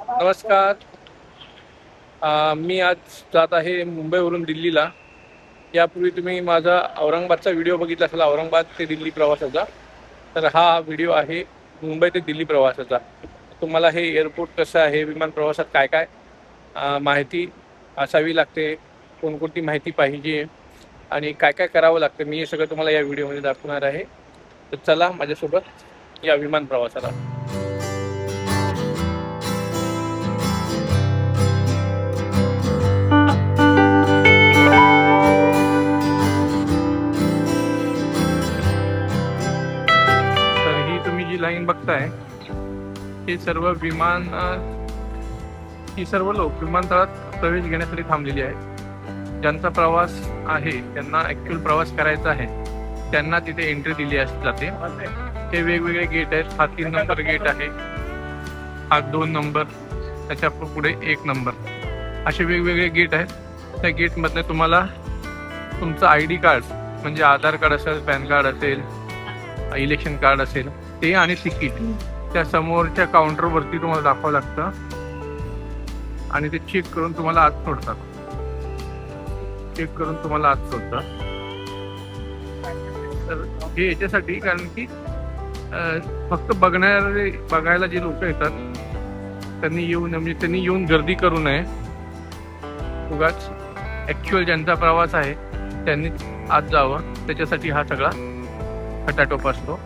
नमस्कार. मी आज जात आहे मुंबईवरून दिल्लीला. यापूर्वी तुम्ही माझा औरंगाबादचा व्हिडिओ बघितला असेल, औरंगाबाद ते दिल्ली प्रवासाचा. तर हा व्हिडिओ आहे मुंबई ते दिल्ली प्रवासाचा. तुम्हाला हे एअरपोर्ट कसं आहे, विमान प्रवासात काय काय माहिती असावी लागते, कोणकोणती माहिती पाहिजे आणि काय काय करावं लागतं, मी हे सगळं तुम्हाला या व्हिडिओमध्ये दाखवणार आहे. तर चला माझ्यासोबत या विमान प्रवासाला. तर ही तुम्ही जी लाईन बघताय, ही सर्व ही सर्व लोक विमानतळात प्रवेश घेण्यासाठी थांबलेली आहे. ज्यांचा प्रवास आहे, त्यांना ॲक्च्युअल प्रवास करायचा आहे, त्यांना तिथे एंट्री दिली जाते. हे वेगवेगळे गेट आहेत. हा 3 नंबर गेट आहे, हा 2 नंबर, त्याच्या पुढे 1 नंबर, असे वेगवेगळे गेट आहेत. त्या गेटमधनं तुम्हाला तुमचं ID कार्ड, म्हणजे आधार कार्ड असेल, पॅन कार्ड असेल, इलेक्शन कार्ड असेल, ते आणि तिकीट त्या समोरच्या काउंटरवरती तुम्हाला दाखवावं लागतं आणि ते चेक करून तुम्हाला आत सोडतात. तर हे याच्यासाठी, कारण की फक्त बघायला जे लोक येतात त्यांनी येऊन गर्दी करू नये. उगाच ॲक्च्युअल ज्यांचा प्रवास आहे त्यांनी आत जावं, त्याच्यासाठी हा सगळा खटाटोप असतो.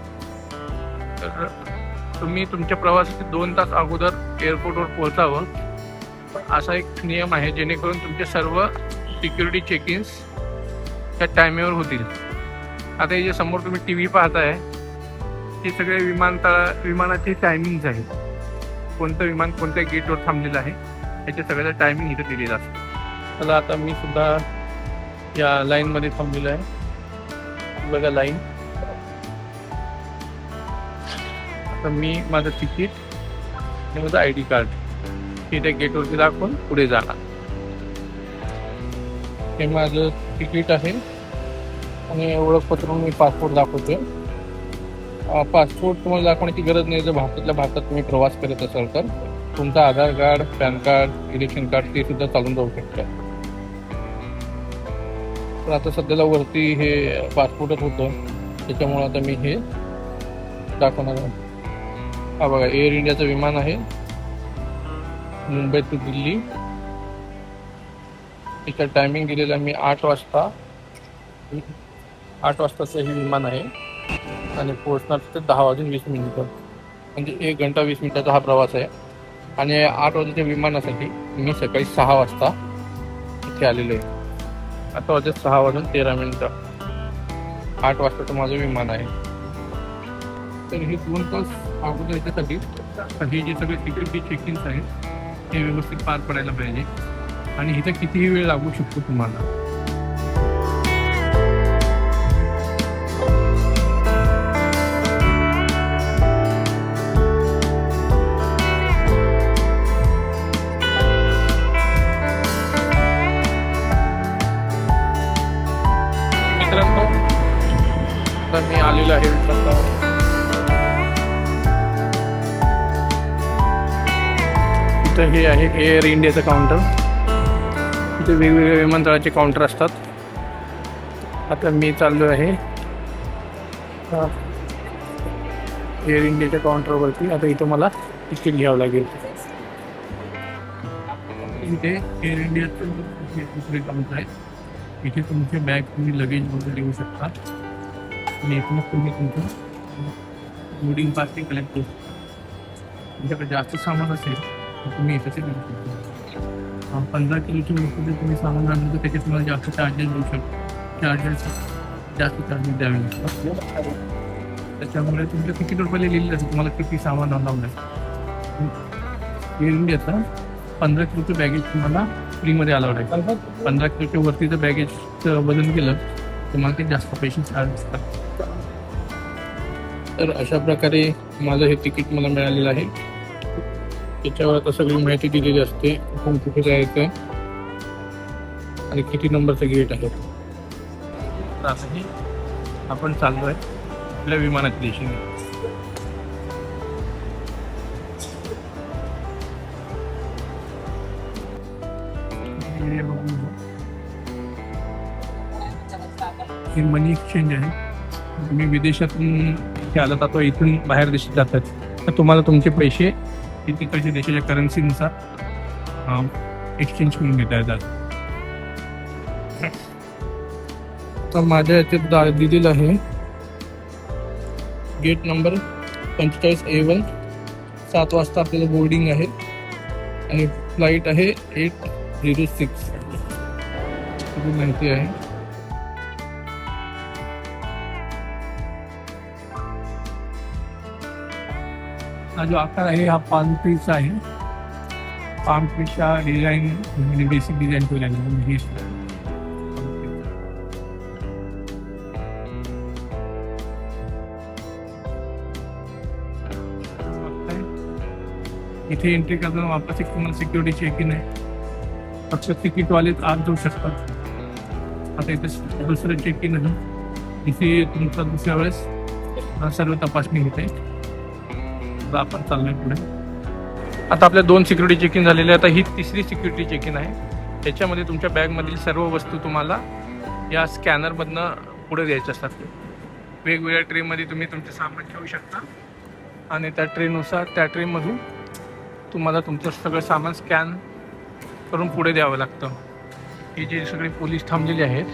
तर तुम्ही तुमच्या प्रवासाचे 2 तास अगोदर एअरपोर्टवर पोहोचावं, असा एक नियम आहे, जेणेकरून तुमचे सर्व सिक्युरिटी चेक इन्स त्या टायमेवर होतील. आता हे जे समोर तुम्ही TV पाहताय, हे सगळे विमानाचे टायमिंग्स आहेत. कोणतं विमान कोणत्या गेटवर थांबलेलं आहे याचे सगळ्याचं टायमिंग इथे दिलेलं असतं. चला, आता मी सुद्धा या लाईनमध्ये थांबलेलो आहे. बघा लाईन. आता मी माझं तिकीट आणि माझं ID कार्ड हे त्या गेटवरती दाखवून पुढे जाणार. हे माझं तिकीट आहे आणि ओळखपत्र मी पासपोर्ट दाखवतोय. पासपोर्ट तुम्हाला दाखवण्याची गरज नाही जर भारतातल्या भारतात तुम्ही प्रवास करत असाल तर. तुमचं Aadhaar card, pan card, election card ते सुद्धा चालून जाऊ शकतं. तर आता सध्याला वरती हे पासपोर्टच होतं, त्याच्यामुळे आता मी हे दाखवणार आहे. हा बघा, एअर इंडियाचं विमान आहे, मुंबई टू दिल्ली. त्याचा टायमिंग दिलेला मी 8 वाजता. 8 वाजताचं हे विमान आहे आणि पोहोचणार ते 10:20, म्हणजे 1 घंटा 20 मिनिटाचा हा प्रवास आहे. आणि 8 वाजेच्या विमानासाठी मी सकाळी 6 वाजता इथे आलेलो आहे. आता वाजता 6:13. 8 वाजताचं माझं विमान आहे. तर हे 2 तास अगोदर याच्यासाठी हे जे सगळे सिक्युरिटी चेक इन्स आहेत हे व्यवस्थित पार पडायला पाहिजे. आणि इथं कितीही वेळ लागू शकतो तुम्हाला. मित्रांनो, तर मी आलेलो आहे विमानतळावर. इथं हे आहे एअर इंडियाचं काउंटर. इथे वेगवेगळ्या विमानतळाचे काउंटर असतात. आता मी चाललो आहे एअर इंडियाच्या काउंटरवरती. आता इथं मला तिकीट घ्यावं लागेल. इथे एअर इंडियाचं दुसरे काउंटर आहे. इथे तुमचे बॅग तुम्ही लगेज वगैरे देऊ शकता आणि इथूनच तुम्ही तुमचं बोर्डिंग पास ते कलेक्ट करू शकता. तुमच्याकडे जास्त सामान असेल तर तुम्ही इथे ते करू शकता. 15 किलोची वस्तू जर तुम्ही सामान आणलं तर त्याचे तुम्हाला जास्त चार्जेस देऊ शकतो. जास्त चार्जेस द्यावे लागतात. त्याच्यामुळे तुमच्या तिकीटवर पहिले लिहिलेलं असतं तुम्हाला किती सामान अलाउड आहे. एअर इंडियाचा 15 किलोचं बॅगेज तुम्हाला फ्रीमध्ये अलाउड आहे. 15 किलोच्या वरती जर बॅगेजचं वजन केलं तर मला ते जास्त पैसे चार्ज असतात. तर अशा प्रकारे माझं हे तिकीट मला मिळालेलं आहे. त्याच्यावर आता सगळी माहिती दिलेली असते, कुठून कुठे जायचं आणि किती नंबरचं गेट आहे. असंही आपण चाललो आहे आपल्या विमानाच्या दिशेने. हे बघून हे मनी एक्सचेंज आहे. तुम्ही विदेशातून इथे आलात अथवा इथून बाहेर देशात जातात तर तुम्हाला तुमचे पैसे तिकडच्या देशाच्या करन्सीनुसार एक्सचेंज करून घेता येतात. तर माझ्या याच्यात दिलेलं आहे गेट नंबर 45A1. 7 वाजता आपल्याला बोर्डिंग आहे आणि फ्लाईट आहे 8:06. माहिती आहे. हा जो आकार आहे हा पाम ट्रीचा आहे. पाम ट्रीचा डिझाईन म्हणजे बेसिक डिझाईन केलेला आहे. इथे एंट्री करताना वापस एक तुम्हाला सिक्युरिटी चेक इन आहे. फक्त तिकीटवालेच आत जाऊ शकतात. आता इथे दुसरं चेक इन आहे. इथे तुमचा दुसऱ्या वेळेस सर्व तपासणी होते. आपण चाललोय पुढे. आता आपल्या 2 सिक्युरिटी चेक इन झालेले. आता ही तिसरी सिक्युरिटी चेक इन आहे. त्याच्यामध्ये तुमच्या बॅगमधील सर्व वस्तू तुम्हाला या स्कॅनरमधनं पुढे द्यायच्या असतात. वेगवेगळ्या ट्रेमध्ये तुम्ही तुमचे सामान ठेवू शकता आणि त्या ट्रेनुसार त्या ट्रेनमधून तुम्हाला तुमचं सगळं सामान स्कॅन करून पुढे द्यावं लागतं. हे जे सगळे पोलीस थांबलेले आहेत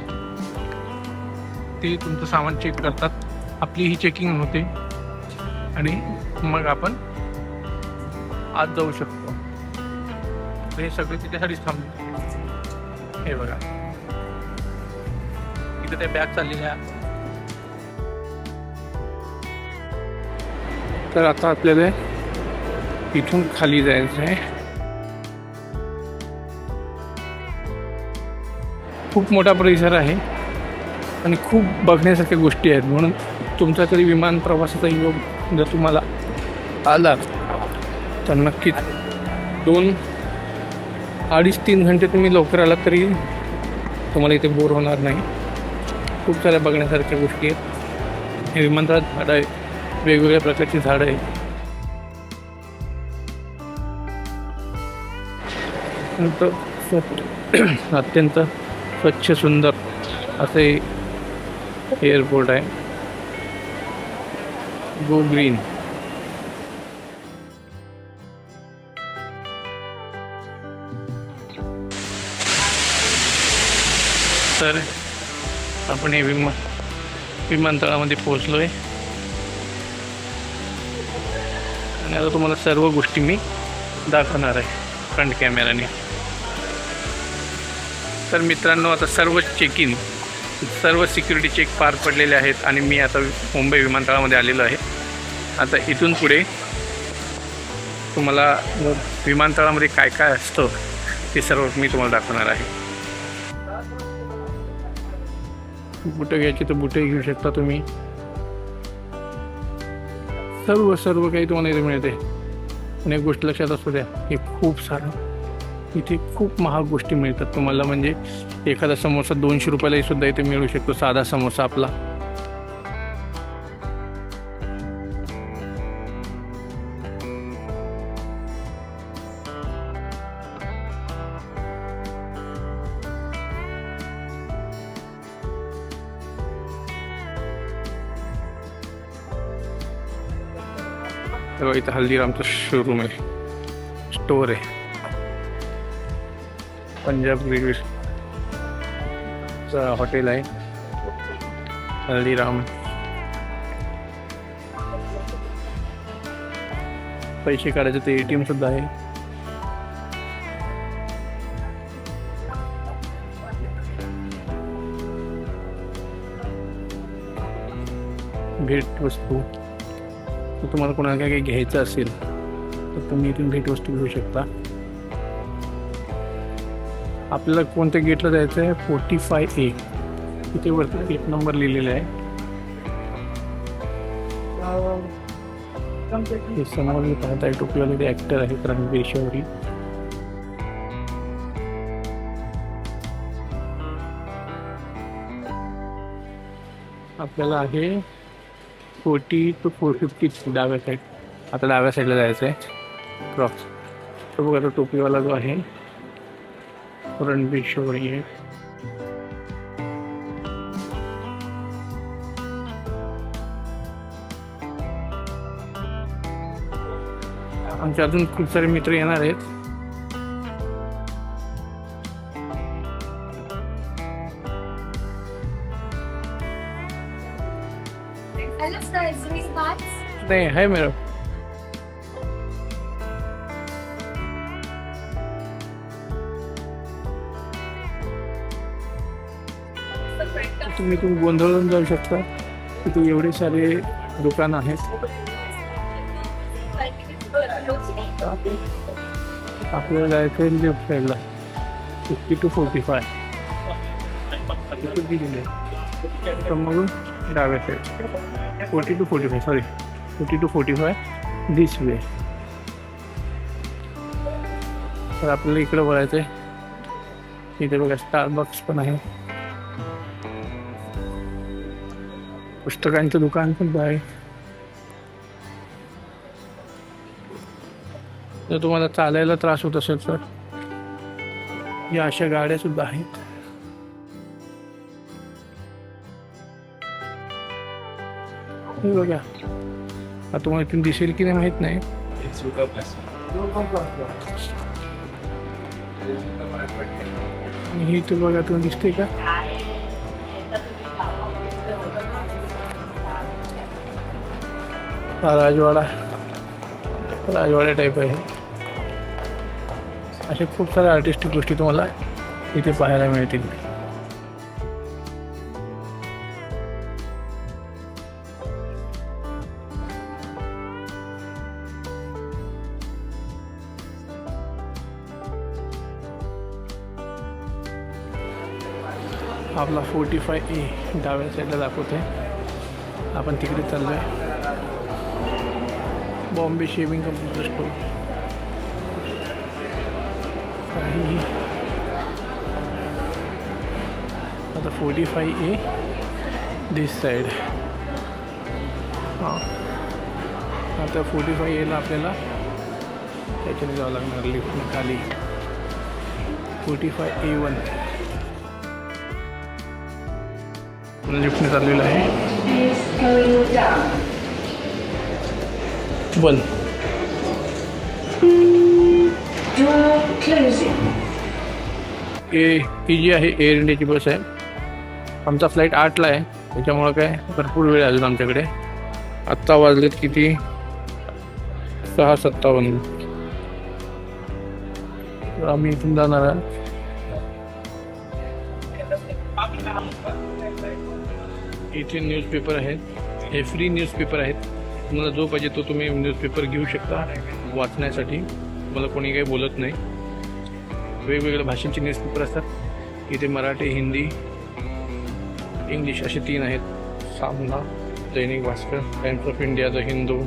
ते तुमचं सामान चेक करतात. आपली ही चेकिंग होते आणि मग आपण आत जाऊ शकतो. हे सगळे तिच्यासाठीच थांबले. हे बघा इथे त्या बॅग चाललेल्या आहेत. तर आता आपल्याला इथून खाली जायचं आहे. खूप मोठा परिसर आहे आणि खूप बघण्यासारख्या गोष्टी आहेत. म्हणून तुमचा तरी विमान प्रवासाचा योग जर तुम्हाला आला तर नक्कीच 2-2.5-3 घंटे तुम्ही लवकर आलात तरी तुम्हाला इथे बोर होणार नाही. खूप साऱ्या बघण्यासारख्या गोष्टी आहेत. हे विमानतळात झाडं आहे, वेगवेगळ्या प्रकारची झाडं आहे. अत्यंत स्वच्छ सुंदर असे एअरपोर्ट आहे. Go green. तर आपण हे विमानतळामध्ये पोहोचलो आहे आणि आता तुम्हाला सर्व गोष्टी मी दाखवणार आहे फ्रंट कॅमेराने. तर मित्रांनो आता सर्व सर्व सिक्युरिटी चेक पार पडलेले आहेत आणि मी आता मुंबई विमानतळामध्ये आलेलो आहे. आता इथून पुढे तुम्हाला विमानतळामध्ये काय काय असतं ते सर्व मी तुम्हाला दाखवणार आहे. बुटं घ्यायची तर बुटंही घेऊ शकता तुम्ही. सर्व काही तुम्हाला इथे मिळते. आणि एक गोष्ट लक्षात असू द्या, हे खूप सारं इथे खूप महाग गोष्टी मिळतात तुम्हाला. म्हणजे एखादा समोसा 200 रुपयालाही सुद्धा इथे मिळू शकतो, साधा समोसा आपला. तेव्हा इथं हल्दीरामचं शोरूम आहे, स्टोर आहे. पंजाब ग्रेव्हीज हॉटेल आहे, हल्दीराम. पैसे काढायचं ते ATM सुद्धा आहे. भेटवस्तू, तर तुम्हाला कोणाला काही घ्यायचं असेल तर तुम्ही इथून भेटवस्तू घेऊ शकता. आपल्याला कोणत्या गेटला जायचं आहे? 45A. तिथे वरती गेट नंबर लिहिलेला आहे. हे समोर मी पाहत आहे टोपीवाले ते ॲक्टर आहेत रणवीर शौरी. आपल्याला आहे 40 to 450 डाव्या साईड. आता डाव्या साईडला जायचं आहे क्रॉस. तो बघा तो टोपीवाला जो आहे रणबीर शोरी आहे. आमचे अजून खूप सारे मित्र येणार आहेत. Hello sir, is this Bats? नाही आहे मेरा. तुम्ही गोंधळून जाऊ शकता. तिथे एवढे सारे दुकान आहेत. आपल्याला जायचं आहे लेफ्ट साईडला 50 to 45. तर मग डाव्या side 40 to 45 sorry 40 to 45 this way. तर आपल्याला इकडं वळायचं आहे. इथे बघा स्टारबक्स पण आहे. पुस्तकांचं दुकान पण आहे. जर तुम्हाला चालायला त्रास होत असेल तर या अशा गाड्या सुद्धा आहेत. हे बघा, आता तुम्हाला इथून दिसेल की नाही माहित नाही. आणि ही इथं बघा, तुम्हाला दिसते का? हा राजवाडा टाईप आहे. अशा खूप साऱ्या आर्टिस्टिक गोष्टी तुम्हाला इथे पाहायला मिळतील. आपला 45A डाव्या साईडला दाखवत आहे. आपण तिकडे चाललो आहे. Bombay shaving company store. काही आता 45A दिस साईड. हां, आता 45Aला आपल्याला त्याच्याने जावं लागणार लिफ्टने खाली. 45A1 लिफ्टने चाललेलं आहे. 1 ही जी आहे एअर इंडियाची बस आहे. आमचा फ्लाईट 8ला आहे, त्याच्यामुळं काय भरपूर वेळ अजून आमच्याकडे. आत्ता वाजलेत किती? 6:57. तर आम्ही इथून जाणार आहे. इथे न्यूजपेपर आहेत. हे फ्री न्यूजपेपर आहेत. तुम्हाला जो पाहिजे तो तुम्ही न्यूजपेपर घेऊ शकता वाचण्यासाठी. मला कोणी काही बोलत नाही. वेगवेगळ्या भाषेचे न्यूजपेपर असतात. इथे मराठी, हिंदी, इंग्लिश असे 3 आहेत. सामना, Dainik Bhaskar, times of India, the Hindu.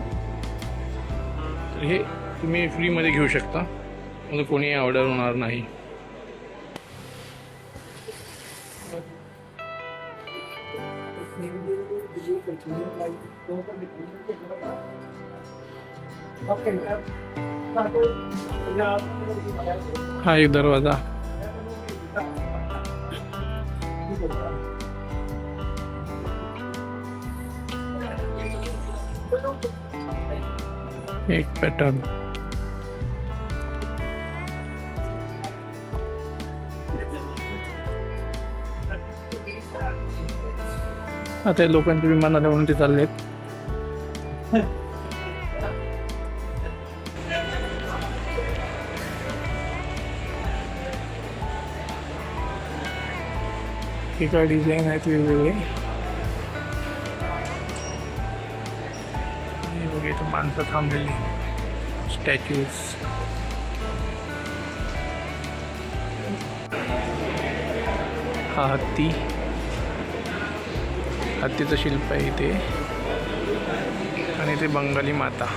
तर हे तुम्ही फ्रीमध्ये घेऊ शकता. मला कोणी ऑर्डर होणार नाही. हा एक दरवाजा. एक पॅटर्न. आता लोकांचे विमान आले म्हणून ते चाललेत. हे काय डिझाईन आहेत वेगवेगळे. बघा इथं माणसं थांबलेली, स्टॅच्यूज. हा हत्ती, हत्तीचं शिल्प आहे इथे. आणि इथे बंगाली माता.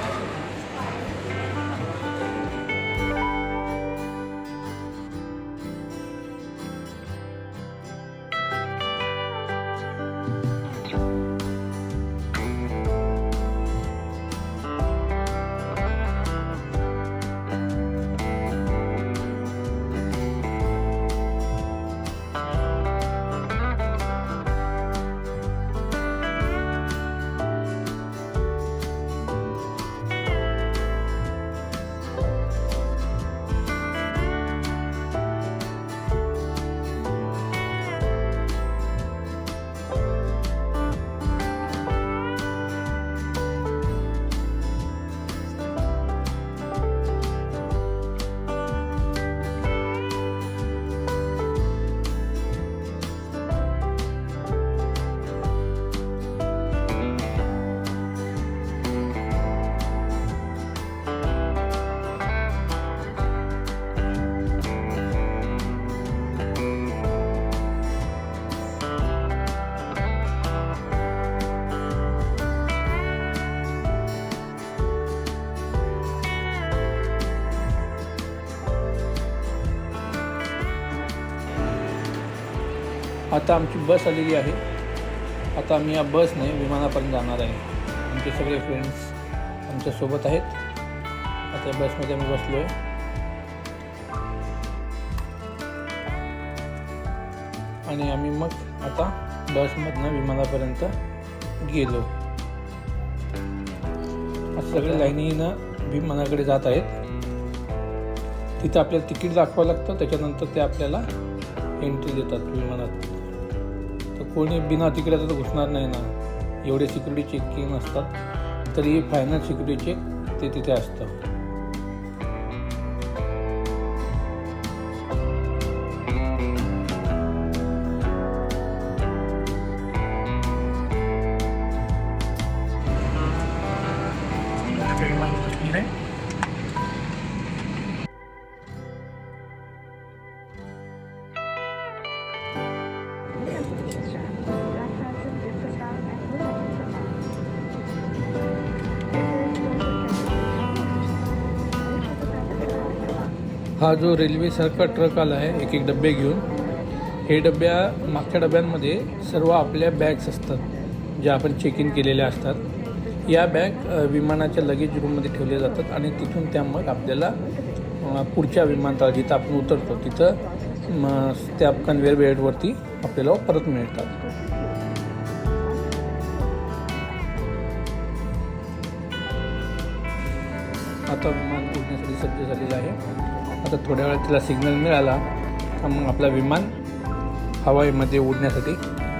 आता आमची बस आलेली आहे. आता आम्ही या बसने विमानापर्यंत जाणार आहे. आमचे सगळे फ्रेंड्स आमच्यासोबत आहेत. आता या बसमध्ये आम्ही बसलो आहे. आणि आम्ही मग आता बसमधनं विमानापर्यंत गेलो. आता सगळे लाईनीनं विमानाकडे जात आहेत. तिथं आपल्याला तिकीट दाखवावं लागतं, त्याच्यानंतर ते आपल्याला एंट्री देतात विमानात. तर कोणी बिना तिकिटाचं तर घुसणार नाही ना. एवढे सिक्युरिटी चेकिंग असतात, तरी फायनल सिक्युरिटी चेक ते तिथे असतं. विमान बसली आहे. हा जो रेल्वेसारखा ट्रक आला आहे एक एक डबे घेऊन. हे मागच्या डब्यांमध्ये सर्व आपल्या बॅग्स असतात ज्या आपण चेक इन केलेल्या असतात. या बॅग विमानाच्या लगेज रूममध्ये ठेवल्या जातात आणि तिथून त्या मग आपल्याला पुढच्या विमानतळात जिथं आपण उतरतो तिथं त्या कन्व्हेअर बेल्टवरती आपल्याला परत मिळतात. आता विमान उडण्यासाठी सज्ज झालेलं आहे. आता थोड्या वेळात तिला सिग्नल मिळाला का मग आपला विमान हवाईमध्ये उडण्यासाठी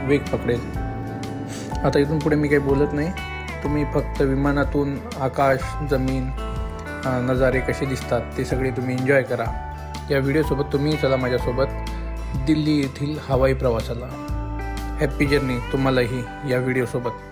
वेग पकडेल. आता इथून पुढे मी काही बोलत नाही. तुम्ही फक्त विमानातून आकाश, जमीन, नजारे कसे दिसतात ते सगळे तुम्ही एन्जॉय करा. या व्हिडिओसोबत तुम्ही चला माझ्यासोबत दिल्ली येथील हवाई प्रवासाला. हॅप्पी जर्नी तुम्हालाही या व्हिडिओसोबत.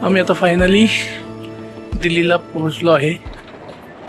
आम्ही आता फायनली दिल्लीला पोहोचलो आहे.